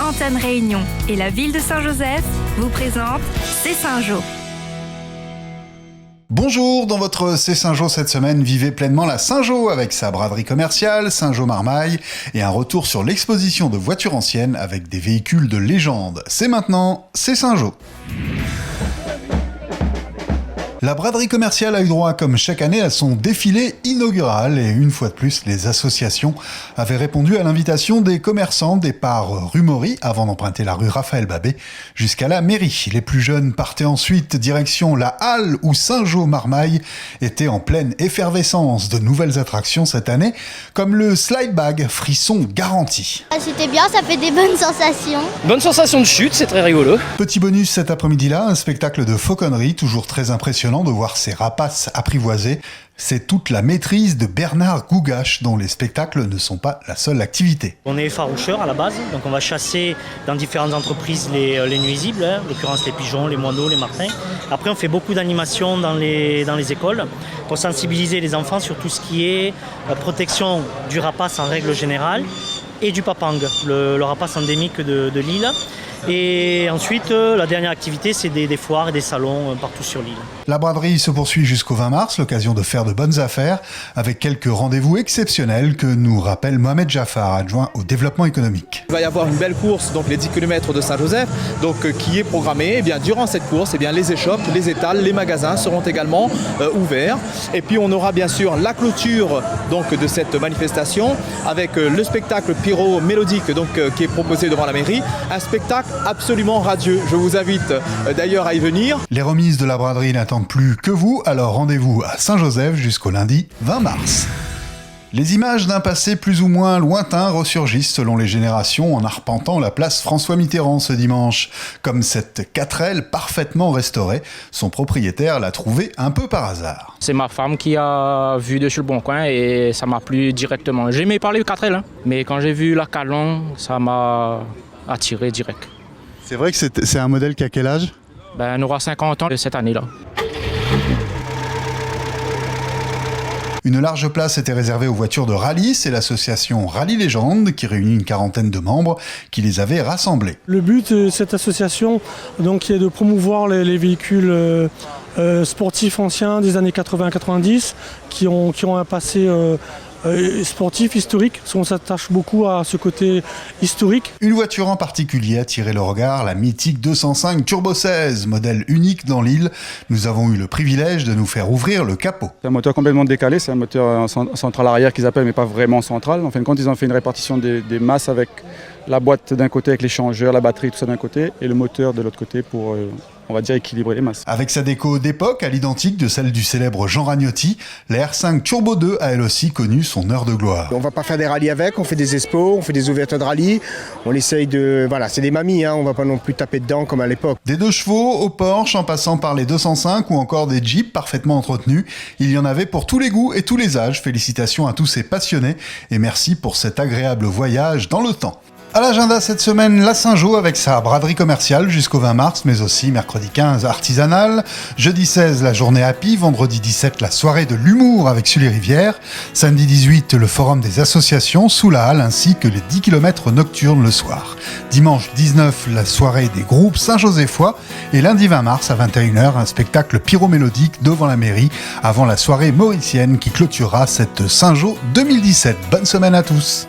Antenne Réunion et la ville de Saint-Joseph vous présentent C'est Saint-Jo. Bonjour, dans votre C'est Saint-Jo cette semaine, vivez pleinement la Saint-Jo avec sa braderie commerciale, Saint-Jo Marmaille, et un retour sur l'exposition de voitures anciennes avec des véhicules de légende. C'est maintenant, C'est Saint-Jo. La braderie commerciale a eu droit, comme chaque année, à son défilé inaugural et une fois de plus, les associations avaient répondu à l'invitation des commerçants départ rue Maury avant d'emprunter la rue Raphaël Babé jusqu'à la mairie. Les plus jeunes partaient ensuite direction la halle où Saint-Jo Marmaille était en pleine effervescence. De nouvelles attractions cette année, comme le slide bag, frisson garanti. C'était bien, ça fait des bonnes sensations. Bonne sensation de chute, c'est très rigolo. Petit bonus cet après-midi-là, un spectacle de fauconnerie, toujours très impressionnant de voir ces rapaces apprivoisés. C'est toute la maîtrise de Bernard Gougache, dont les spectacles ne sont pas la seule activité. On est effaroucheurs à la base, donc on va chasser dans différentes entreprises les nuisibles, en l'occurrence les pigeons, les moineaux, les martins. Après on fait beaucoup d'animations dans les écoles pour sensibiliser les enfants sur tout ce qui est protection du rapace en règle générale et du papang, le rapace endémique de l'île. Et ensuite, la dernière activité, c'est des foires et des salons partout sur l'île. La braderie se poursuit jusqu'au 20 mars, l'occasion de faire de bonnes affaires, avec quelques rendez-vous exceptionnels que nous rappelle Mohamed Jaffar, adjoint au développement économique. Il va y avoir une belle course, donc les 10 km de Saint-Joseph, qui est programmée. Et bien, durant cette course, les échoppes, les étals, les magasins seront également ouverts. Et puis on aura bien sûr la clôture de cette manifestation avec le spectacle pyro mélodique qui est proposé devant la mairie. Un spectacle absolument radieux. Je vous invite d'ailleurs à y venir. Les remises de la braderie n'attendent plus que vous, alors rendez-vous à Saint-Joseph jusqu'au lundi 20 mars. Les images d'un passé plus ou moins lointain ressurgissent selon les générations en arpentant la place François Mitterrand ce dimanche. Comme cette 4L parfaitement restaurée, son propriétaire l'a trouvée un peu par hasard. C'est ma femme qui a vu dessus le bon coin et ça m'a plu directement. J'aimais pas les 4L, mais quand j'ai vu la Calon, ça m'a attiré direct. C'est vrai que c'est un modèle qui a quel âge ? On aura 50 ans cette année-là. Une large place était réservée aux voitures de rallye. C'est l'association Rallye Légende qui réunit une quarantaine de membres qui les avait rassemblés. Le but de cette association est de promouvoir les véhicules sportifs anciens des années 80-90 qui ont un passé sportif, historique, parce qu'on s'attache beaucoup à ce côté historique. Une voiture en particulier a tiré le regard, la mythique 205 Turbo 16, modèle unique dans l'île. Nous avons eu le privilège de nous faire ouvrir le capot. C'est un moteur complètement décalé, c'est un moteur central arrière qu'ils appellent, mais pas vraiment central. En fin de compte, ils ont fait une répartition des masses avec la boîte d'un côté avec l'échangeur, la batterie, tout ça d'un côté, et le moteur de l'autre côté pour, on va dire, équilibrer les masses. Avec sa déco d'époque, à l'identique de celle du célèbre Jean Ragnotti, la R5 Turbo 2 a elle aussi connu son heure de gloire. On va pas faire des rallyes avec, on fait des expos, on fait des ouvertures de rallye, on essaye de... Voilà, c'est des mamies, on va pas non plus taper dedans comme à l'époque. Des 2 chevaux au Porsche en passant par les 205 ou encore des Jeeps parfaitement entretenus, il y en avait pour tous les goûts et tous les âges. Félicitations à tous ces passionnés et merci pour cet agréable voyage dans le temps. À l'agenda cette semaine, la Saint-Jo avec sa braderie commerciale jusqu'au 20 mars, mais aussi mercredi 15 artisanale, jeudi 16 la journée happy, vendredi 17 la soirée de l'humour avec Sully Rivière, samedi 18 le forum des associations sous la halle ainsi que les 10 km nocturnes le soir. Dimanche 19 la soirée des groupes Saint-Joséphois et lundi 20 mars à 21h un spectacle pyro-mélodique devant la mairie avant la soirée mauricienne qui clôturera cette Saint-Jo 2017. Bonne semaine à tous.